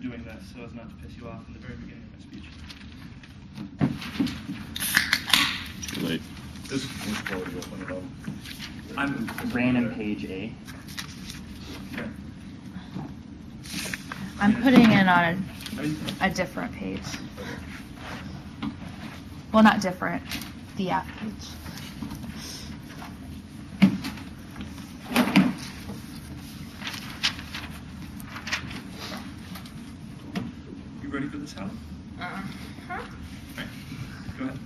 doing this so as not to piss you off in the very beginning of my speech. Too late. This part you open it up. I'm Random page A. okay. I'm putting it on a different page. Well, not different. The F page. You ready for this, Helen? Uh-huh. Okay. Go ahead.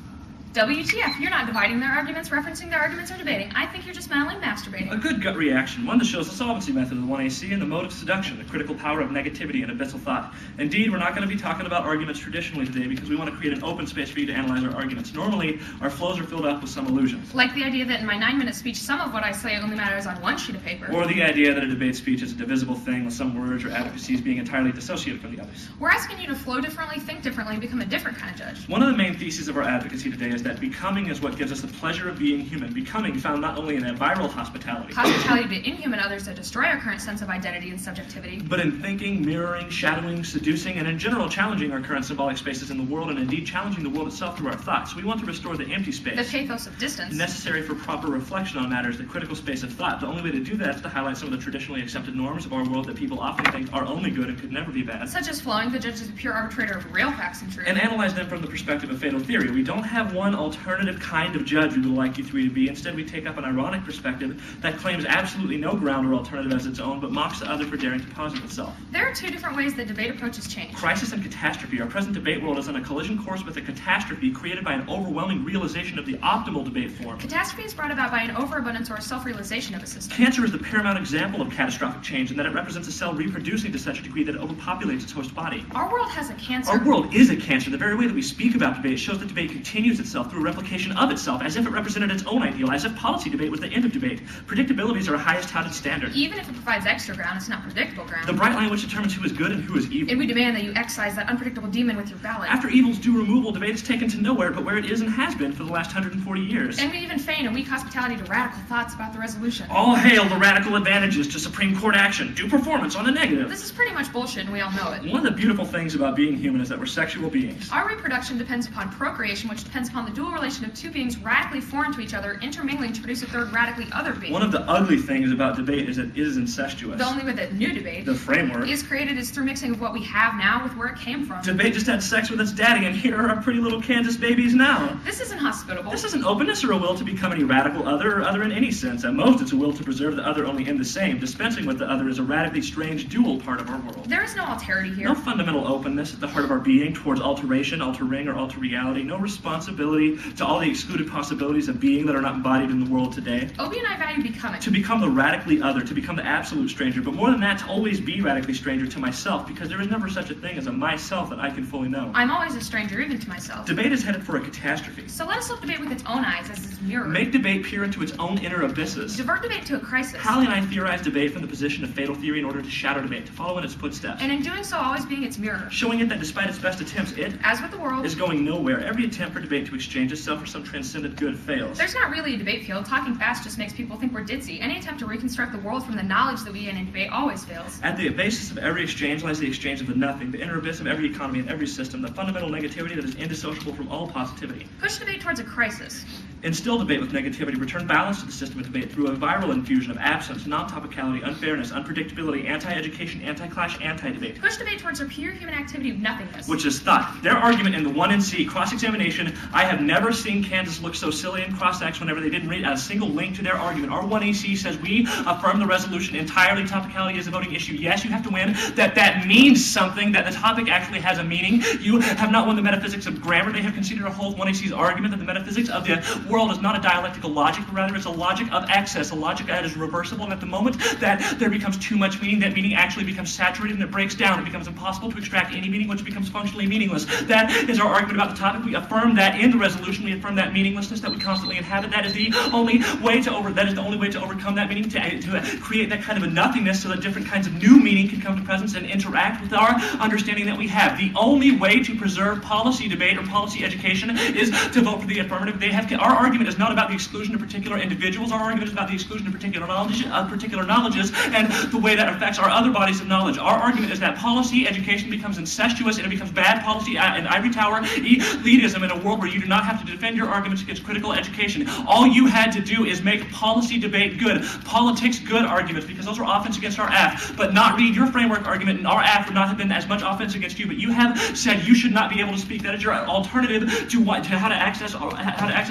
WTF, you're not dividing their arguments, referencing their arguments, or debating. I think you're just mentally masturbating. A good gut reaction, one that shows the solvency method of the 1AC and the mode of seduction, the critical power of negativity and abyssal thought. Indeed, we're not going to be talking about arguments traditionally today because we want to create an open space for you to analyze our arguments. Normally, our flows are filled up with some illusions. Like the idea that in my 9-minute speech, some of what I say only matters on one sheet of paper. Or the idea that a debate speech is a divisible thing with some words or advocacies being entirely dissociated from the others. We're asking you to flow differently, think differently, and become a different kind of judge. One of the main theses of our advocacy today is that becoming is what gives us the pleasure of being human. Becoming found not only in a viral hospitality, Hospitality to inhuman others that destroy our current sense of identity and subjectivity. but in thinking, mirroring, shadowing, seducing, and in general challenging our current symbolic spaces in the world, and indeed challenging the world itself through our thoughts. We want to restore the empty space The pathos of distance. necessary for proper reflection on matters, the critical space of thought. The only way to do that is to highlight some of the traditionally accepted norms of our world that people often think are only good and could never be bad, Such as flowing, the judge is a pure arbitrator of real facts and truth. and analyze them from the perspective of fatal theory. We don't have one alternative kind of judge we would like you three to be. Instead, we take up an ironic perspective that claims absolutely no ground or alternative as its own, but mocks the other for daring to posit itself. There are two different ways that debate approaches change. Crisis and catastrophe. Our present debate world is on a collision course with a catastrophe created by an overwhelming realization of the optimal debate form. Catastrophe is brought about by an overabundance or a self-realization of a system. Cancer is the paramount example of catastrophic change in that it represents a cell reproducing to such a degree that it overpopulates its host body. Our world has a cancer. Our world is a cancer. The very way that we speak about debate shows that debate continues itself through a replication of itself, as if it represented its own ideal, as if policy debate was the end of debate. Predictability is our highest touted standard. Even if it provides extra ground, it's not predictable ground. The bright line which determines who is good and who is evil. And we demand that you excise that unpredictable demon with your ballot. After evil's due removal, debate is taken to nowhere but where it is and has been for the last 140 years. And we even feign a weak hospitality to radical thoughts about the resolution. All hail the radical advantages to Supreme Court action. Due performance on the negative. This is pretty much bullshit, and we all know it. One of the beautiful things about being human is that we're sexual beings. Our reproduction depends upon procreation, which depends upon the dual relation of two beings radically foreign to each other, intermingling to produce a third radically other being. One of the ugly things about debate is that it is incestuous. The only way that new debate The framework. is created is through mixing of what we have now with where it came from. Debate just had sex with its daddy, and here are our pretty little Kansas babies now. This isn't hospitable. This isn't openness or a will to become any radical other or other in any sense. At most, it's a will to preserve the other only in the same. Dispensing with the other is a radically strange dual part of our world. There is no alterity here. No fundamental openness at the heart of our being towards alteration, altering, or alter reality. No responsibility to all the excluded possibilities of being that are not embodied in the world today. Obi and I value becoming. To become the radically other, to become the absolute stranger, but more than that, to always be radically stranger to myself, because there is never such a thing as a myself that I can fully know. I'm always a stranger, even to myself. Debate is headed for a catastrophe. So let us look debate with its own eyes as its mirror. Make debate peer into its own inner abysses. Divert debate to a crisis. Hallie and I theorize debate from the position of fatal theory in order to shadow debate, to follow in its footsteps, And in doing so, always being its mirror. showing it that despite its best attempts, it As with the world, is going nowhere. Every attempt for debate to exchange itself for some transcendent good fails. there's not really a debate field. Talking fast just makes people think we're ditzy. Any attempt to reconstruct the world from the knowledge that we gain in debate always fails. At the basis of every exchange lies the exchange of the nothing, the inner abyss of every economy and every system, the fundamental negativity that is indissociable from all positivity. Push debate towards a crisis. Instill debate with negativity, return balance to the system of debate through a viral infusion of absence, non-topicality, unfairness, unpredictability, anti-education, anti-clash, anti-debate. Push debate towards a pure human activity of nothingness. Which is thought. Their argument in the 1NC cross-examination, I have never seen Kansas look so silly in cross-ex whenever they didn't read a single link to their argument. Our 1AC says we affirm the resolution entirely. Topicality is a voting issue. Yes, you have to win. That means something, that the topic actually has a meaning. You have not won the metaphysics of grammar. They have conceded a whole 1AC's argument that the metaphysics of the world is not a dialectical logic, but rather it's a logic of excess, a logic that is reversible, and at the moment that there becomes too much meaning, that meaning actually becomes saturated and it breaks down. It becomes impossible to extract any meaning, which becomes functionally meaningless. That is our argument about the topic. We affirm that in the resolution. We affirm that meaninglessness that we constantly inhabit. That is the only way to overcome that meaning, to create that kind of a nothingness so that different kinds of new meaning can come to presence and interact with our understanding that we have. The only way to preserve policy debate or policy education is to vote for the affirmative. Our argument is not about the exclusion of particular individuals. Our argument is about the exclusion of particular knowledges and the way that affects our other bodies of knowledge. Our argument is that policy education becomes incestuous and it becomes bad policy and ivory tower elitism in a world where you do not have to defend your arguments against critical education. All you had to do is make policy debate good, politics good arguments, because those are offense against our AF, but not read your framework argument, and our AF would not have been as much offense against you. But you have said you should not be able to speak. That is your alternative to how to access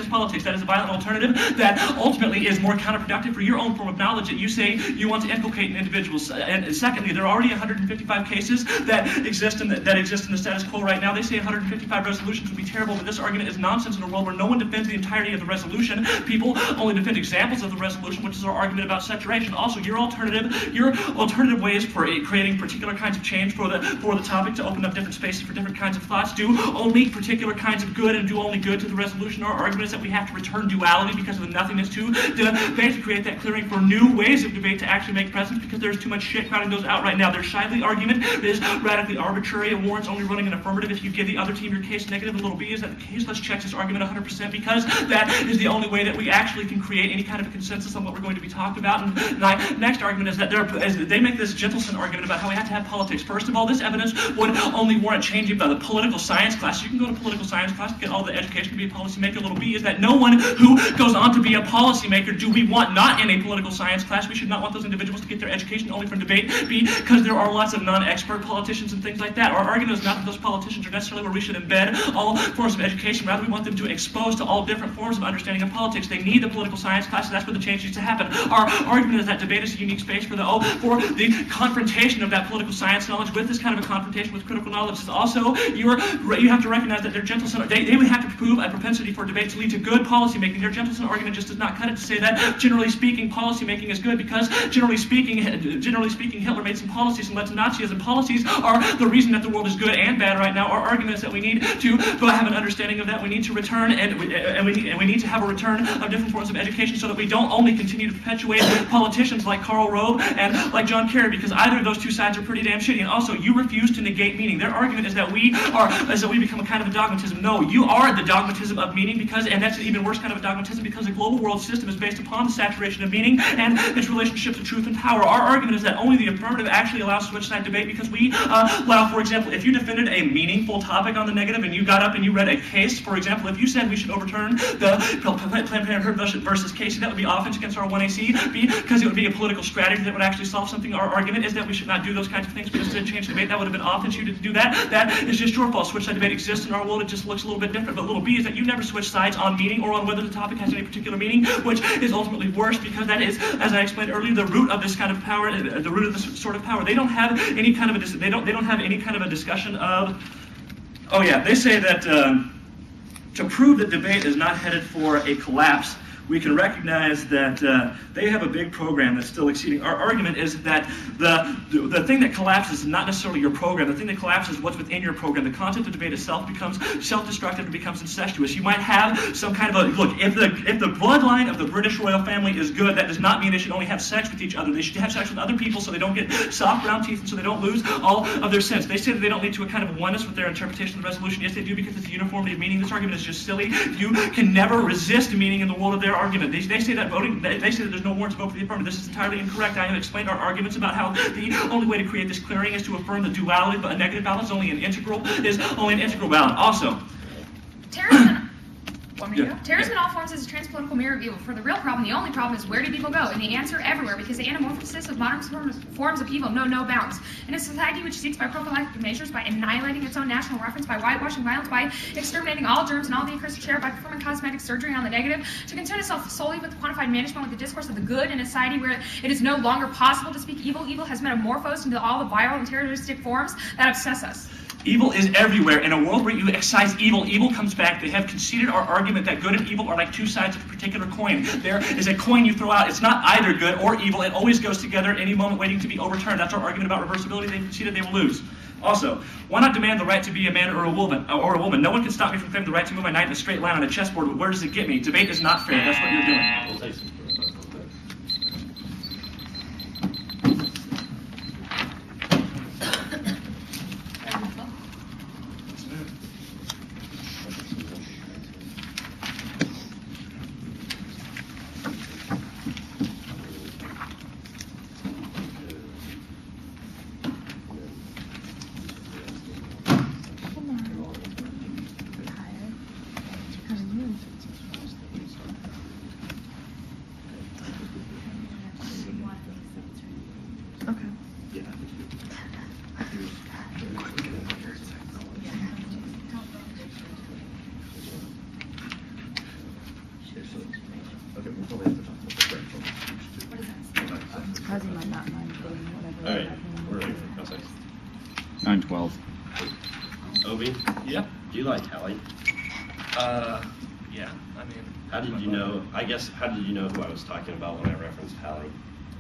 politics. That is a violent alternative that ultimately is more counterproductive for your own form of knowledge that you say you want to inculcate in individuals. And secondly, there are already 155 cases that exist in the status quo right now. They say 155 resolutions would be terrible, but this argument is nonsense in a world where no one defends the entirety of the resolution. People only defend examples of the resolution, which is our argument about saturation. Also, your alternative ways for creating particular kinds of change for the topic to open up different spaces for different kinds of thoughts do only particular kinds of good and do only good to the resolution. Our argument is that we have to return duality because of the nothingness to debate, to create that clearing for new ways of debate to actually make presence, because there's too much shit crowding those out right now. Their Shively argument is radically arbitrary. It warrants only running an affirmative if you give the other team your case negative. A little b is that the case, let's check this argument 100%, because that is the only way that we actually can create any kind of a consensus on what we're going to be talking about. And my next argument is that they make this Gentleson argument about how we have to have politics. First of all, this evidence would only warrant changing the political science class. You can go to political science class and get all the education to be a policymaker. Little b is that no one who goes on to be a policymaker do we want not in a political science class. We should not want those individuals to get their education only from debate, because there are lots of non-expert politicians and things like that. Our argument is not that those politicians are necessarily where we should embed all forms of education. Rather, we want them to expose to all different forms of understanding of politics. They need the political science class, and that's where the change needs to happen. Our argument is that debate is a unique space for the confrontation of that political science knowledge with this kind of a confrontation with critical knowledge. Is also, you have to recognize that their Gentleson, they would have to prove a propensity for debate to lead to good policy making. Their Gentleson argument just does not cut it to say that generally speaking policy making is good, because generally speaking Hitler made some policies and led to Nazism. Policies are the reason that the world is good and bad right now. Our argument is that we need to have an understanding of that. We need to return and we need to have a return of different forms of education, so that we don't only continue to perpetuate politicians like Karl Rove and like John Kerry, because either of those two sides are pretty damn shitty. And also, you refuse to negate meaning. Their argument is that we become a kind of a dogmatism. No, you are the dogmatism of meaning, and that's an even worse kind of a dogmatism, because the global world system is based upon the saturation of meaning and its relationship to truth and power. Our argument is that only the affirmative actually allows switch side debate, because we allow, for example, if you defended a meaningful topic on the negative and you got up and you read a case, for example, if you said we should overturn the Planned Parenthood versus Casey, that would be offense against our 1AC, because it would be a political strategy that would actually solve something. Our argument is that we should not do those kinds of things, because to change debate, that would have been offense. You didn't do that. That is just your fault. Switch side debate exists in our world. It just looks a little bit different. But little b is that you never switch sides on meaning or on whether the topic has any particular meaning, which is ultimately worse, because that is, as I explained earlier, the root of this kind of power, the root of this sort of power. They don't have any kind of they don't have any kind of a discussion of. Oh yeah, they say that to prove that debate is not headed for a collapse, we can recognize that they have a big program that's still exceeding. Our argument is that the thing that collapses is not necessarily your program. The thing that collapses is what's within your program. The content of debate itself becomes self-destructive and becomes incestuous. You might have some kind of a, look, if the bloodline of the British royal family is good, that does not mean they should only have sex with each other. They should have sex with other people so they don't get soft brown teeth and so they don't lose all of their sense. They say that they don't lead to a kind of oneness with their interpretation of the resolution. Yes, they do, because it's a uniformity of meaning. This argument is just silly. You can never resist meaning in the world of their argument. They say that they say that there's no warrant to vote for the affirmative. This is entirely incorrect. I have explained our arguments about how the only way to create this clearing is to affirm the duality, but a negative ballot is only an integral ballot. Also, terrorism. Terrorism in all forms is a transpolitical mirror of evil. For the real problem, the only problem is, where do people go? And the answer, everywhere, because the anamorphosis of modern forms of evil know no bounds. In a society which seeks by prophylactic measures, by annihilating its own national reference, by whitewashing violence, by exterminating all germs and all the accursed share, by performing cosmetic surgery on the negative, to concern itself solely with the quantified management with the discourse of the good in a society where it is no longer possible to speak evil. Evil has metamorphosed into all the viral and terroristic forms that obsess us. Evil is everywhere. In a world where you excise evil, evil comes back. They have conceded our argument that good and evil are like two sides of a particular coin. There is a coin you throw out. It's not either good or evil. It always goes together at any moment waiting to be overturned. That's our argument about reversibility. They've conceded they will lose. Also, why not demand the right to be a man or a woman? No one can stop me from claiming the right to move my knight in a straight line on a chessboard, but where does it get me? Debate is not fair. That's what you're doing. We'll take some. 12. Obi, Yep. do you like Hallie? Yeah. I mean. How did you know? I guess how did you know who I was talking about when I referenced Hallie?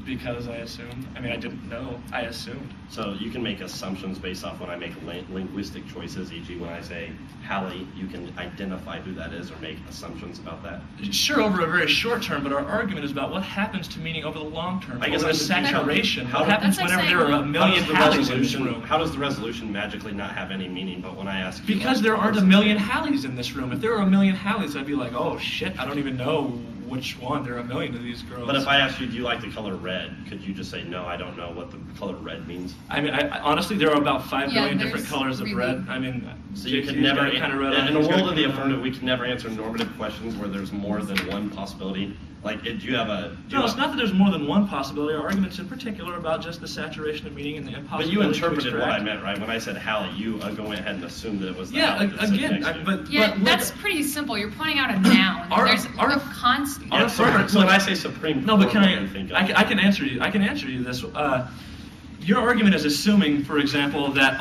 Because I assumed. I mean, I didn't know. I assumed. So you can make assumptions based off when I make linguistic choices, e.g. when I say Hallie, you can identify who that is or make assumptions about that. Sure, over a very short term, but our argument is about what happens to meaning over the long term. I guess over I'm the confused. saturation. How- What happens That's like whenever there are a saying- million Hallies in this room? How does the resolution magically not have any meaning? But when I ask you, Because like, there aren't a what's- million Hallies in this room. If there were a million Hallies, I'd be like, oh shit, I don't even know which one. There are a million of these girls. But if I asked you, do you like the color red? Could you just say, no, I don't know what the color red means? I mean, honestly, there are about 5 Yeah, billion different there's colors of really- red. I mean, So you JT's could never, got kind of red on in it, a he's got world of the kind affirmative, we can never answer normative questions where there's more than one possibility. Like, do you have a... do you No, it's have- not that there's more than one possibility. Our argument's in particular about just the saturation of meaning and the impossibility. But you interpreted to what I extract. meant, right? When I said Hallie, you go ahead and assumed that it was the Yeah, Hallie that sat again, next to you. but Yeah, look, that's pretty simple. You're pointing out a noun. Our- There's our- a constant. our Yeah, so affirmative- when I say Supreme No, but Court, can what do you think of? I can answer you. I can answer you this. Your argument is assuming, for example, that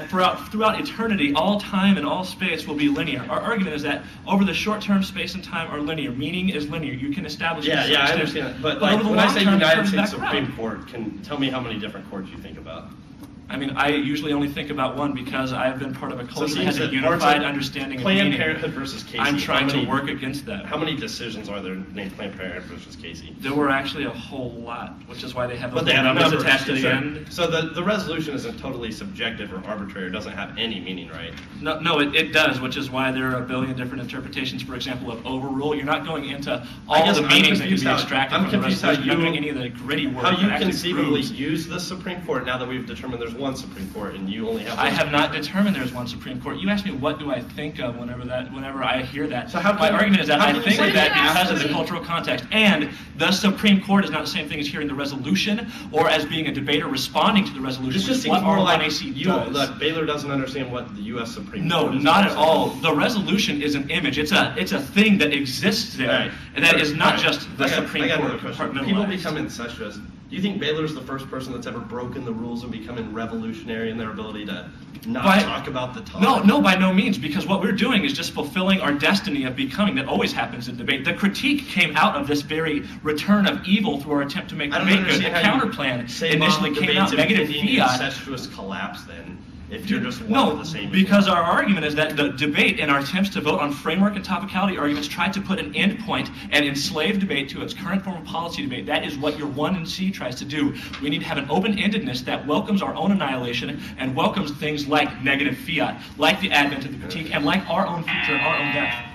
throughout eternity, all time and all space will be linear. Our argument is that over the short-term, space and time are linear. Meaning is linear. You can establish. Yeah, to yeah, I some understand extent. that. But like, over the when I long say term, it United turns States back Supreme around. Court, can tell me how many different courts you think about? I mean, I usually only think about one because I've been part of a So culture it that has seems a that unified parts of understanding of Planned meaning. Parenthood versus Casey. I'm trying how many- to work against that. How many decisions are there named Planned Parenthood versus Casey? There were actually a whole lot, which is why they have those But they little have numbers numbers attached to the sure. end. So the resolution isn't totally subjective or arbitrary. It doesn't have any meaning, right? No, it does, which is why there are a billion different interpretations, for example, of overrule. You're not going into I all guess the I'm meanings that can confused be how- extracted I'm from the confused how resolution. You're not you- doing any of the gritty work. How you that actually conceivably proves. use the Supreme Court now that we've determined there's one Supreme Court and you only have one I have Supreme not Court? determined there's one Supreme Court. You asked me what do I think of whenever I hear that. So how My can- argument is that how I can you think say that that because of the actually- cultural context and the Supreme Court is not the same thing as hearing the resolution or as being a debater responding to the resolution, This which just is seems what more our like 1AC you, does. that Baylor doesn't understand what the U.S. Supreme No, Court is. not at all. The resolution is an image. It's a thing that exists there, Right. and that is not Right. just the I got Supreme another Court question. compartmentalized. People become incestuous. Do you think Baylor's the first person that's ever broken the rules and becoming revolutionary in their ability to not By- talk about the topic? No, by no means, because what we're doing is just fulfilling our destiny of becoming. That always happens in debate. The critique came out of this very return of evil through our attempt to make I don't debate good. understand The how you counter plan say initially mob came debates out negative impending fiat. incestuous collapse then, if you're just one No, of the same. because our argument is that the debate and our attempts to vote on framework and topicality arguments tried to put an end point and enslave debate to its current form of policy debate. That is what your 1 and C tries to do. We need to have an open-endedness that welcomes our own annihilation and welcomes things like negative fiat, like the advent of the critique, and like our own future and our own death.